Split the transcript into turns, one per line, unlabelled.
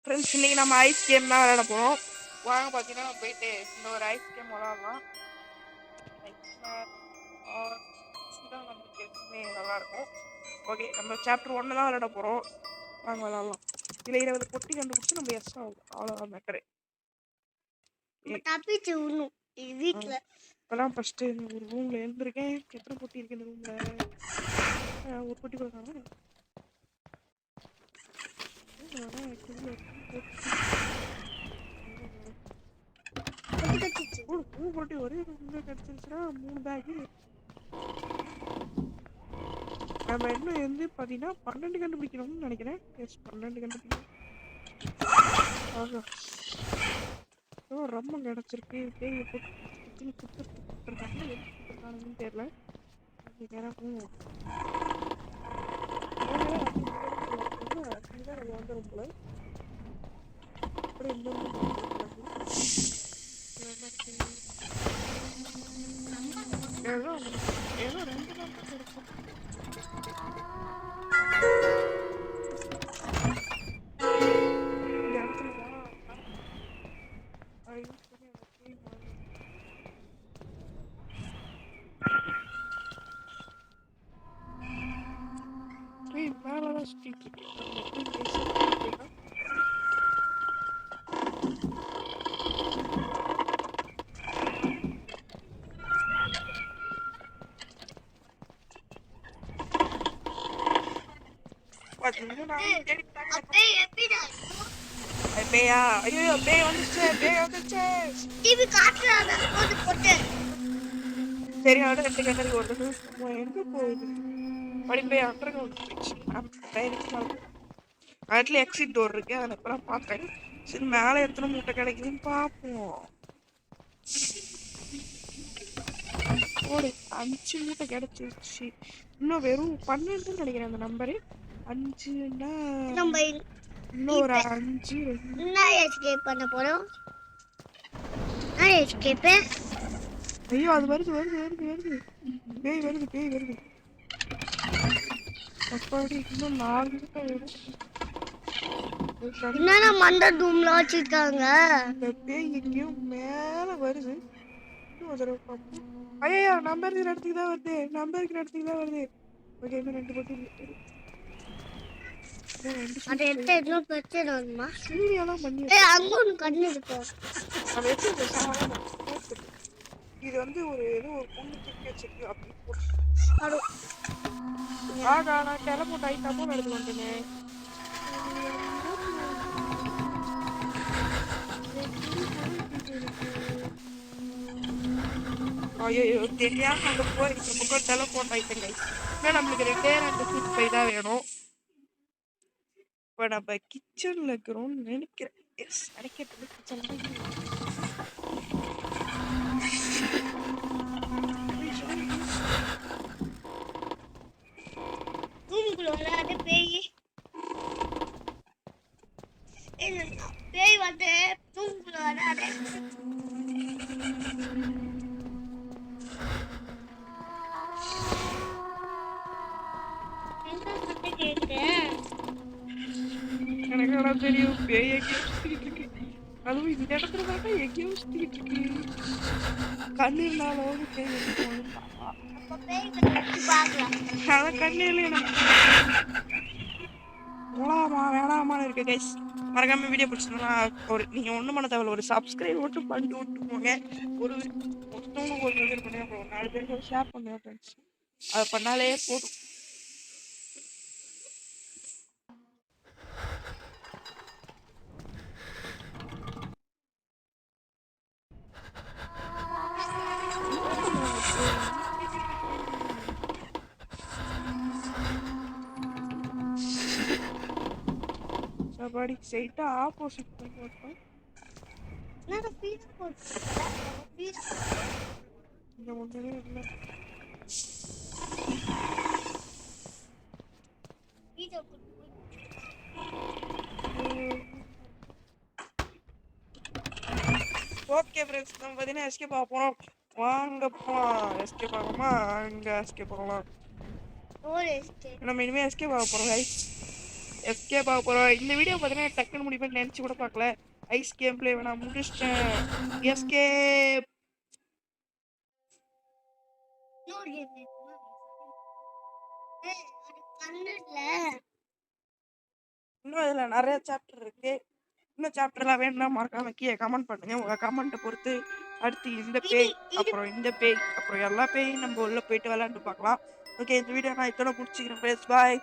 Friends இன்னைக்கு நம்ம ice game தான் விளையாட போகிறோம். வாங்க பார்த்தீங்கன்னா போயிட்டு இந்த ஒரு ஐஸ் கேம் விளாட்லாம். தான் நம்மளுக்கு எப்பவுமே நல்லாயிருக்கும். ஓகே, நம்ம சாப்டர் 1 தான் விளையாட போகிறோம். வாங்க விளாட்லாம். இதில் 20 பொட்டி கண்டுபிடிச்சி நம்ம எஸ் ஆகும், அவ்வளோதான் மேட்டரு.
வீட்டில்
இப்போதான் ஃபஸ்ட்டு ஒரு ரூமில் எழுந்திருக்கேன். எத்தனை பொட்டி இருக்கு இந்த ரூமில்? ஒரு பொட்டி கொடுக்காங்க. பொட்டி ஒரே ரூம்ல கிடைச்சிருச்சுன்னா 3 பேக்கு. நம்ம இன்னும் வந்து பார்த்தீங்கன்னா 12 கண்டுபிடிக்கணும்னு நினைக்கிறேன். எஸ், 12 கண்டுபிடிக்கணும். ரொம்ப கிடச்சிருக்கு. பேய் போட்டு கொடுத்துருக்காங்க. எது கொடுத்துருக்காங்கன்னு தெரியல. எனக்கும் வந்துடும் போல. அப்புறம் ஏதோ 2 நாள் கிடைக்கும். மேலதான் சுத்திட்டு இருக்கேன். பேயா? ஐயோ, பேய் வந்துச்சு, பேய் வந்துச்சு.
டிவி காட்டுறாங்க போட்டு.
சரி, அவட 2 கண்ணாடி ஓடுது. எங்க போகுது? படிப்பே அண்டர் கிரவுண்ட் போயிடுச்சு. அதுல எக்ஸிட் டோர் இருக்கு. அதை இப்பதான் பார்த்தேன். சரி, மேலே எத்தனை மூட்டை கிடைக்குதுன்னு பார்ப்போம். ஓடு, 5 மூட்டை கிடைச்சிருச்சு. இன்னும் வெறும் 12 நினைக்கிறேன் அந்த நம்பரு. 5ன்னா இன்னும் ஒரு 5
எஸ்கேப் பண்ண போறோம். எஸ்கேப்.
ஐயோ, அது வருது. பேய் வருது. அப்பாடி, இன்னும் 4 மூட்டை வரும்.
என்னன்னா மண்ட ரூம்ல வச்சிருக்காங்க.
இந்த பேய் எங்கேயோ மேல வருது. ஐயோ, நம்பர் இருக்கிற இடத்துக்கு தான் வருது. ஓகே, இன்னும் 2 பொட்டி இருக்கு.
அது எடுத்து இன்னும் பிரச்சனை வருமா?
சீரியெல்லாம் பண்ணி
அங்க ஒன்று கண்ணு இருக்கு.
இது வந்து ஒரு ஏதோ ஒரு பொண்ணு தூக்கி வச்சிருக்கு அப்படி போட்டு. நான் கிளம்ப டைட்டாமோ நடந்து வந்துட்டேன். ஐயோ, தெரியாம அங்கே போய் இந்த பக்கம் டெலஃபோன் ஆயிட்டேங்க. இன்னும் நம்மளுக்கு 2 ஃபுட் பை தான் வேணும். இப்போ நம்ம கிச்சனில் இருக்கிறோம்னு நினைக்கிறேன். எஸ், நினைக்கிறது கிச்சன்
ரூமுக்குள்ள வராது பேய். பேய் வந்து ரூமுக்குள்ள வராது.
எனக்கு தெரியும், பேய் எங்கேயோ சுத்திக்கிட்டு இருக்கு. அதுவும் இந்த இடத்துல தான் எங்கேயோ சுத்திக்கிட்டு இருக்கு. கண்ணு இல்லாத பேய் அதான் கண்ணில் வேணாமான்னு இருக்கு கைஸ். மறக்காம வீடியோ பிடிச்சிருந்தா நீங்க ஒன்றும் பண்ண தேவையில்ல, ஒரு சப்ஸ்கிரைப் மட்டும் பண்ணிட்டு விட்டு போங்க. ஒருத்தவங்க ஒரு இது பண்ணி அப்புறம் 4 பேருக்கு ஷேர் பண்ணுங்க ஃப்ரெண்ட்ஸ். அதை பண்ணாலே போதும். சபாடி சைட்டா ஆப்போசிட் பண்ணி போட்டோம். இந்த ஒன்றுமே இல்லை. ஓகே ஃப்ரெண்ட்ஸ், நம்ம பார்த்தீங்கன்னா எஸ்கேப் ஆக போகிறோம். வாங்க போகலாம். எஸ்கேப் ஆகாமா அங்கே எஸ்கேப் ஆகலாம். நம்ம இனிமேல் எஸ்கேப் ஆக போகிறோம் கைஸ். எஸ்கேப் ஆக போகிறோம். இந்த வீடியோ பார்த்தீங்கன்னா டக்குன்னு முடிப்பேன்னு நினச்சி கூட பார்க்கல. ஐஸ் கேம் பிளே வேணாம் முடிச்சிட்டேன். எஸ்கேப்.
இன்னொரு game இருக்குமா? ஏய், அது கண்ணுல.
இன்னும் இதில் நிறைய சாப்டர் இருக்கு. இன்னும் சாப்டர்லாம் வேணும்னா மறக்காம கீழே கமெண்ட் பண்ணுங்க. உங்கள் கமெண்ட்டை பொறுத்து அடுத்து இந்த பேய், அப்புறம் இந்த பேய், அப்புறம் எல்லா பேயும் நம்ம உள்ள போயிட்டு விளையாண்டு பார்க்கலாம். ஓகே, இந்த வீடியோ நான் இதோட முடிச்சுக்கிறேன். பாய்.